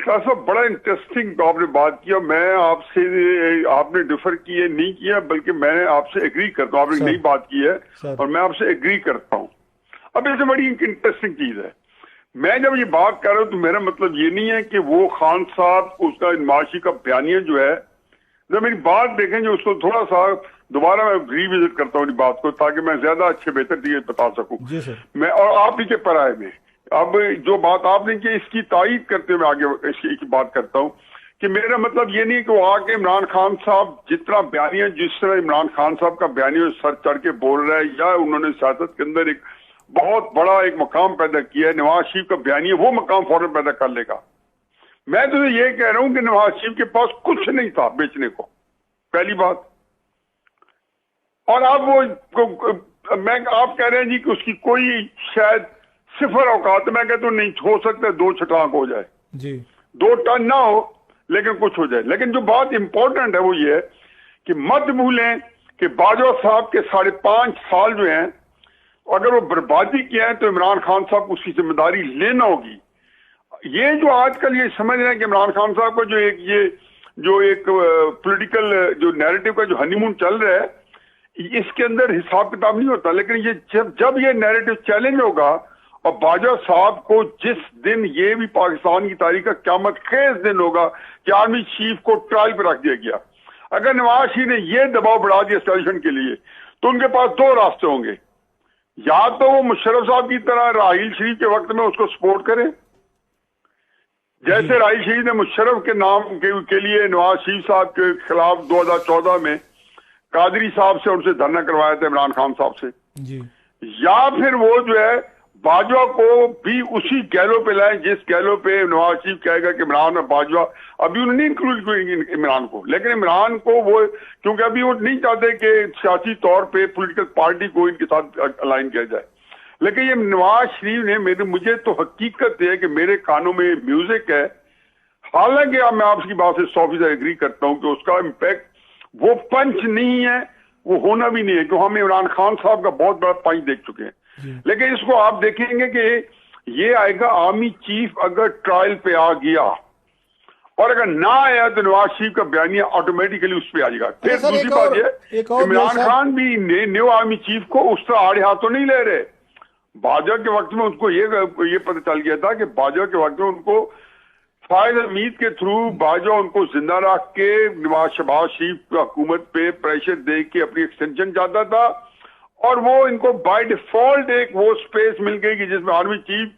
खासा बड़ा इंटरेस्टिंग आपने बात किया। मैं आपसे, आपने डिफर किए नहीं किया, बल्कि मैंने आपसे एग्री करता हूँ। आपने नई बात की है और मैं आपसे एग्री करता हूँ। अब इससे बड़ी इंटरेस्टिंग चीज है, मैं जब ये बात कर रहा हूँ तो मेरा मतलब ये नहीं है कि वो खान साहब उसका नवाज शरीफ का बयानिया जो है, जब मेरी बात देखेंगे उसको थोड़ा सा दोबारा मैं रिविजिट करता हूँ बात को, ताकि मैं ज्यादा अच्छे बेहतर चीजें बता सकूं। मैं और आप ही के पराये में अब जो बात आपने की इसकी तायीद करते हुए आगे इसकी बात करता हूँ कि मेरा मतलब ये नहीं कि वो आके इमरान खान साहब जितना बयानिया, जिस तरह इमरान खान साहब का बयानिया सर चढ़ के बोल रहा है, या उन्होंने सियासत के अंदर एक बहुत बड़ा एक मकाम पैदा किया है, नवाज शरीफ का बयानिया वो मकाम फौरन पैदा कर लेगा। मैं तो ये कह रहा हूं कि नवाज शरीफ के पास कुछ नहीं था बेचने को, पहली बात। और आप आप कह रहे हैं जी कि उसकी कोई शायद सिफर औकात, मैं कहता हूं नहीं हो सकता 2 छटांक हो जाए जी, 2 टन ना हो लेकिन कुछ हो जाए। लेकिन जो बात इंपॉर्टेंट है वो ये है कि मत भूलें कि बाजवा साहब के 5.5 साल जो हैं, अगर वो बर्बादी किया है तो इमरान खान साहब को उसकी जिम्मेदारी लेना होगी। ये जो आजकल ये समझ रहे हैं कि इमरान खान साहब का जो एक पॉलिटिकल जो नैरेटिव का जो हनीमून चल रहा है, इसके अंदर हिसाब किताब नहीं होता। लेकिन ये जब ये नैरेटिव चैलेंज होगा, और बाजवा साहब को जिस दिन ये भी पाकिस्तान की तारीख का क़यामत खेज दिन होगा कि आर्मी चीफ को ट्रायल पर रख दिया गया, अगर नवाज शरीफ ने ये दबाव बढ़ा दिया एस्टेब्लिशमेंट के लिए, तो उनके पास 2 रास्ते होंगे। या तो वो मुशर्रफ साहब की तरह राहील शरीफ के वक्त में उसको सपोर्ट करें, जैसे राहील शरीफ ने मुशर्रफ के नाम के लिए नवाज शरीफ साहब के खिलाफ 2014 में कादरी साहब से उनसे धरना करवाया था, इमरान खान साहब से जी। या फिर वो जो है बाजवा को भी उसी गैलो पे लाए जिस गैलो पे नवाज शरीफ कहेगा कि इमरान और बाजवा, अभी उन्होंने इंक्लूड किया इमरान को, लेकिन इमरान को वो क्योंकि अभी वो नहीं चाहते कि सियासी तौर पे पॉलिटिकल पार्टी को इनके साथ अलाइन किया जाए। लेकिन ये नवाज शरीफ ने मुझे तो हकीकत है कि मेरे कानों में म्यूजिक है, हालांकि अब मैं आपकी बात से 100% एग्री करता हूं कि उसका इम्पैक्ट वो पंच नहीं है, वो होना भी नहीं है, क्योंकि हम इमरान खान साहब का बहुत बड़ा पंच देख चुके हैं। लेकिन इसको आप देखेंगे कि ये आएगा आर्मी चीफ अगर ट्रायल पे आ गया, और अगर ना आया तो नवाज शरीफ का बयानिया ऑटोमेटिकली उस पर आ जाएगा। फिर दूसरी बात ये इमरान खान भी न्यू आर्मी चीफ को उस तरह आड़े हाथों नहीं ले रहे। बाजवा के वक्त में उनको ये पता चल गया था कि बाजवा के वक्त में उनको फायद हमीद के थ्रू बाजवा उनको जिंदा रख के शहबाज शरीफ हुकूमत पे प्रेशर दे के अपनी एक्सटेंशन चाहता था, और वो इनको बाय डिफॉल्ट एक वो स्पेस मिल गई कि जिसमें आर्मी चीफ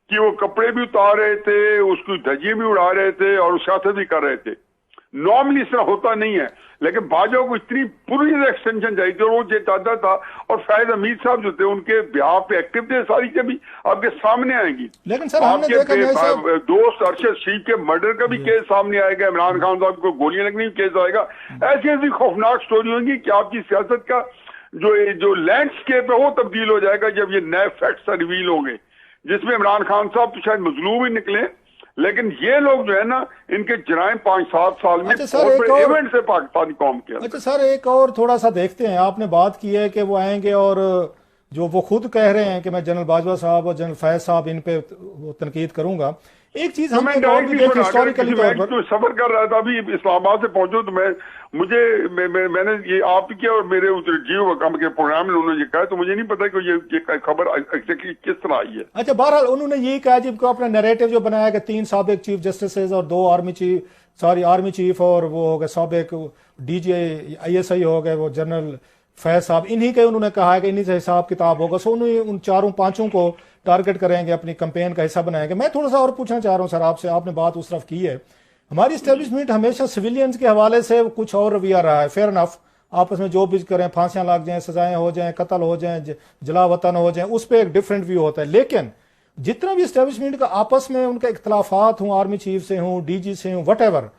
की वो कपड़े भी उतार रहे थे, उसकी धज्जियां भी उड़ा रहे थे और सियासत भी कर रहे थे। नॉर्मली इस तरह होता नहीं है, लेकिन बाजवा को इतनी पूरी एक्सटेंशन चाहिए थी और वो ये चाहता था, और फायद हमीद साहब जो थे उनके बिहार पे एक्टिव थे, सारी चीजें आपके सामने आएंगी। लेकिन सर आपके दोस्त अरशद शरीफ के मर्डर का भी केस सामने आएगा, इमरान खान साहब को गोलियां लगने का केस आएगा। ऐसी ऐसी खौफनाक स्टोरी होगी कि आपकी सियासत का जो लैंडस्केप है वो तब्दील हो जाएगा जब ये नए फैक्ट्स रिवील होंगे, जिसमें इमरान खान साहब तो शायद मजलूम ही निकले, लेकिन ये लोग जो है ना इनके जराइम 5-7 साल में बहुत बड़े इवेंट से पाकिस्तानी कौम के। अच्छा सर, एक और थोड़ा सा देखते हैं, आपने बात की है कि वो आएंगे और जो वो खुद कह रहे हैं कि मैं जनरल बाजवा साहब और जनरल फैज साहब इन पे वो तनकीद करूंगा। एक चीज हमें हिस्टोरिकली तौर पर सफर कर रहा था, अभी इस्लामाबाद से पहुंचो तो मैंने ये आप किया और मेरे जियो के प्रोग्राम में उन्होंने ये कहा, तो मुझे नहीं पता कि ये खबर एग्जैक्टली किस तरह आई है। अच्छा, बहरहाल उन्होंने यही कहा जिनको अपना नैरेटिव जो बनाया कि 3 साबिक चीफ जस्टिस और 2 आर्मी चीफ और वो हो गए साबिक DGI ISI हो गए वो जनरल फैज साहब, इन्हीं के उन्होंने कहा है कि इन्हीं से हिसाब किताब होगा, सो उन्हें उन 4-5 को टारगेट करेंगे, अपनी कैंपेन का हिस्सा बनाएंगे। मैं थोड़ा सा और पूछना चाह रहा हूं सर आपसे, आपने बात उस तरफ की है, हमारी एस्टेब्लिशमेंट हमेशा सिविलियंस के हवाले से कुछ और रवैया रहा है। फेयर इनफ, आपस में जो भी करें, फांसियां लग जाएं, सजाएं हो जाएं, कत्ल हो जाएं, जला वतन हो जाएं, उस पर एक डिफरेंट व्यू होता है। लेकिन जितना भी एस्टेब्लिशमेंट का आपस में उनका इख्तलाफात हूँ, आर्मी चीफ से हूँ, DG से हूँ, वट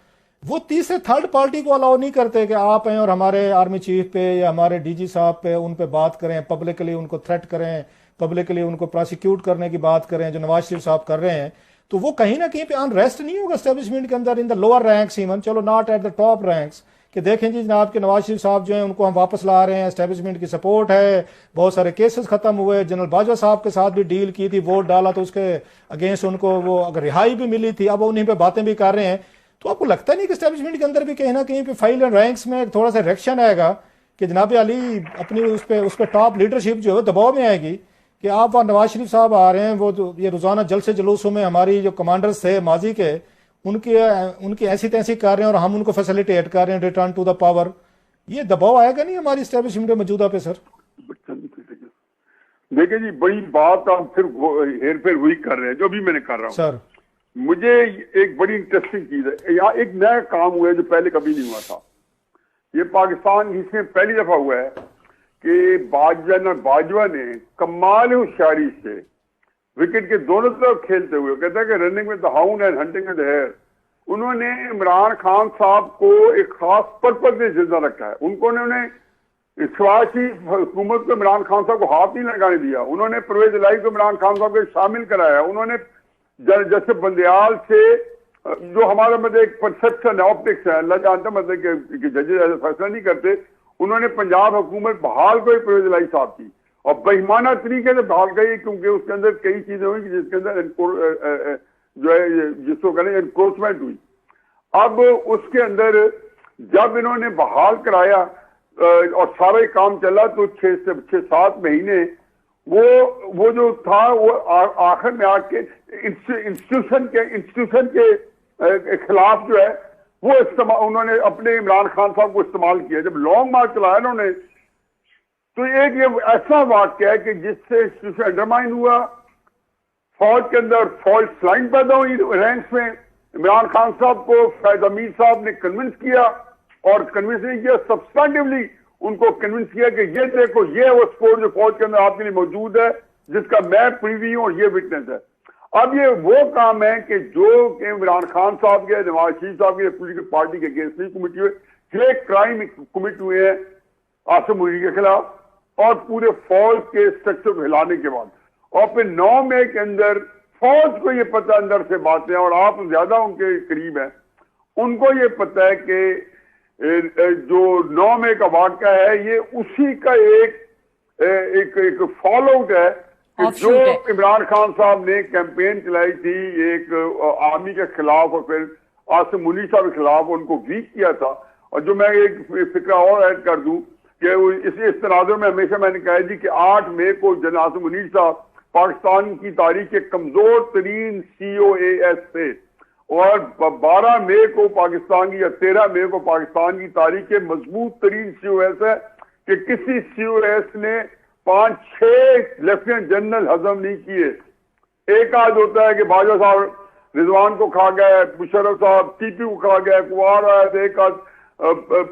वो तीसरे थर्ड पार्टी को अलाउ नहीं करते कि आप हैं और हमारे आर्मी चीफ पे या हमारे DG साहब पे उन पे बात करें, पब्लिकली उनको थ्रेट करें, पब्लिकली उनको प्रोसिक्यूट करने की बात करें, जो नवाज शरीफ साहब कर रहे हैं। तो वो कहीं ना कहीं पे अनरेस्ट नहीं होगा एस्टेब्लिशमेंट के अंदर, in the lower ranks even, चलो not at the top ranks, کہ دیکھیں جی جناب کہ نواز شریف صاحب جو ہیں ان کو ہم واپس لا رہے ہیں, اسٹیبلشمنٹ کی سپورٹ ہے, بہت سارے کیسز ختم ہوئے, جنرل باجوہ صاحب کے ساتھ بھی ڈیل کی تھی, ووٹ ڈالا تو اس کے اگینسٹ ان کو وہ اگر رہائی بھی ملی تھی, اب انہیں پہ باتیں بھی کر رہے ہیں. تو آپ کو لگتا نہیں کہ اسٹیبلشمنٹ کے اندر بھی کہیں نہ کہیں پہ فائل اینڈ رینکس میں تھوڑا سا ریئیکشن آئے گا کہ جناب علی اپنی اس پہ ٹاپ لیڈرشپ جو ہے دباؤ میں آئے گی کہ آپ وہاں نواز شریف صاحب آ رہے ہیں, وہ یہ روزانہ جلسے جلوسوں میں ہماری جو کمانڈرز تھے ماضی کے ان کی ایسی تیسی کر رہے ہیں اور ہم ان کو فیسیلیٹیٹ کر رہے ہیں, ریٹرن ٹو دا پاور. یہ دباؤ آئے گا نہیں ہماری اسٹیبلشمنٹ موجودہ پہ سر؟ دیکھیں جی بڑی بات آپ پھر ہیر پھیر وہی کر رہے ہیں جو بھی میں نے کر رہا ہوں سر. مجھے ایک بڑی انٹرسٹنگ چیز ہے, یہاں ایک نیا کام ہوا ہے جو پہلے کبھی نہیں ہوا تھا. یہ پاکستان اس میں پہلی دفعہ ہوا ہے کہ باجوہ نے کمال ہوشیاری سے وکٹ کے دونوں طرف کھیلتے ہوئے, کہتا ہے کہ running with the hound and hunting with the hare, انہوں نے عمران خان صاحب کو ایک خاص پرپز سے زندہ رکھا ہے. انہوں نے سیاسی حکومت کو عمران خان صاحب کو ہاتھ نہیں لگانے دیا, انہوں نے پرویز الہی کو عمران خان صاحب کو شامل کرایا, انہوں نے جیسے بندیال سے جو ہمارا مطلب ایک پرسپشن ہے, آپٹکس ہے, اللہ جانتا مطلب کہ ججز ایسا فیصلہ نہیں کرتے, انہوں نے پنجاب حکومت بحال کو پرویز الہی صاحب کی اور بہیمانہ طریقے سے بحال گئی, کیونکہ اس کے اندر کئی چیزیں ہوئی جس کے اندر جو ہے جس کو کہنے انکروچمنٹ ہوئی. اب اس کے اندر جب انہوں نے بحال کرایا اور سارا کام چلا تو 6-7 مہینے وہ جو تھا وہ آخر میں آ کے انسٹیٹیوشن کے خلاف جو ہے وہ انہوں نے اپنے عمران خان صاحب کو استعمال کیا. جب لانگ مارچ چلایا انہوں نے تو ایک یہ ایسا واقعہ ہے کہ جس سے انسٹیٹیوشن انڈرمائن ہوا, فوج کے اندر فالس لائن پیدا ہوئی رینکس میں. عمران خان صاحب کو فیض امیر صاحب نے کنونس کیا, اور کنونس نہیں کیا, سبسٹانٹیولی ان کو کنونس کیا کہ یہ دیکھو یہ وہ سپورٹ جو فوج کے اندر آپ کے لیے موجود ہے جس کا میں پریوی ہوں اور یہ وٹنس ہے. اب یہ وہ کام ہے کہ جو کہ عمران خان صاحب کے, نواز شریف صاحب کے پولیٹیکل پارٹی کے اگینسٹ نہیں کمیٹی ہوئے, 6 کرائم کمٹ ہوئے ہیں عاصم منیر کے خلاف اور پورے فوج کے اسٹرکچر کو ہلانے کے بعد, اور پھر 9 مئی کے اندر فوج کو یہ پتہ اندر سے باتیں, اور آپ زیادہ ان کے قریب ہیں, ان کو یہ پتہ ہے کہ جو 9 مئی کا واقعہ ہے یہ اسی کا ایک فال آؤٹ ہے کہ جو عمران خان صاحب نے کیمپین چلائی تھی ایک آرمی کے خلاف اور پھر عاصم منیر صاحب کے خلاف, ان کو ویک کیا تھا. اور جو میں ایک فکرہ اور ایڈ کر دوں کہ اس تناظر میں ہمیشہ میں نے کہا جی کہ 8 مئی کو جناب عاصم منیر صاحب پاکستان کی تاریخ کے کمزور ترین COAS تھے, اور 12 مئی کو پاکستان کی یا 13 مئی کو پاکستان کی تاریخ کے مضبوط ترین COAS ہے کہ کسی COAS نے 5-6 لیفٹیننٹ جنرل ہضم نہیں کیے. ایک آج ہوتا ہے کہ باجوہ صاحب رضوان کو کھا گئے, مشرف صاحب TP کو کھا گئے, کمار آیا تھا ایک آج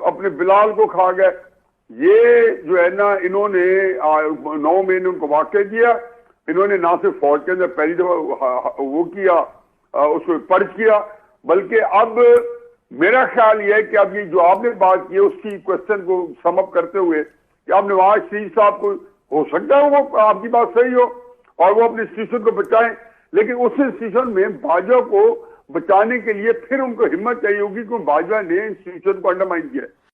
اپنے بلال کو کھا گئے. یہ جو ہے نا انہوں نے 9 مئی نے ان کو واقع کیا, انہوں نے نہ صرف فوج کے اندر پہلی دفعہ وہ کیا اس کو پرچ کیا, بلکہ اب میرا خیال یہ ہے کہ اب یہ جو آپ نے بات کی ہے اس کی کوشچن کو سم اپ کرتے ہوئے کہ اب نواز شریف صاحب کو ہو سکتا ہے وہ آپ کی بات صحیح ہو اور وہ اپنے انسٹیٹیوشن کو بچائیں, لیکن اس انسٹیٹیوشن میں باجوہ کو بچانے کے لیے پھر ان کو ہمت چاہیے ہوگی کہ باجوہ نے انسٹیٹیوشن کو انڈرمائن کیا ہے.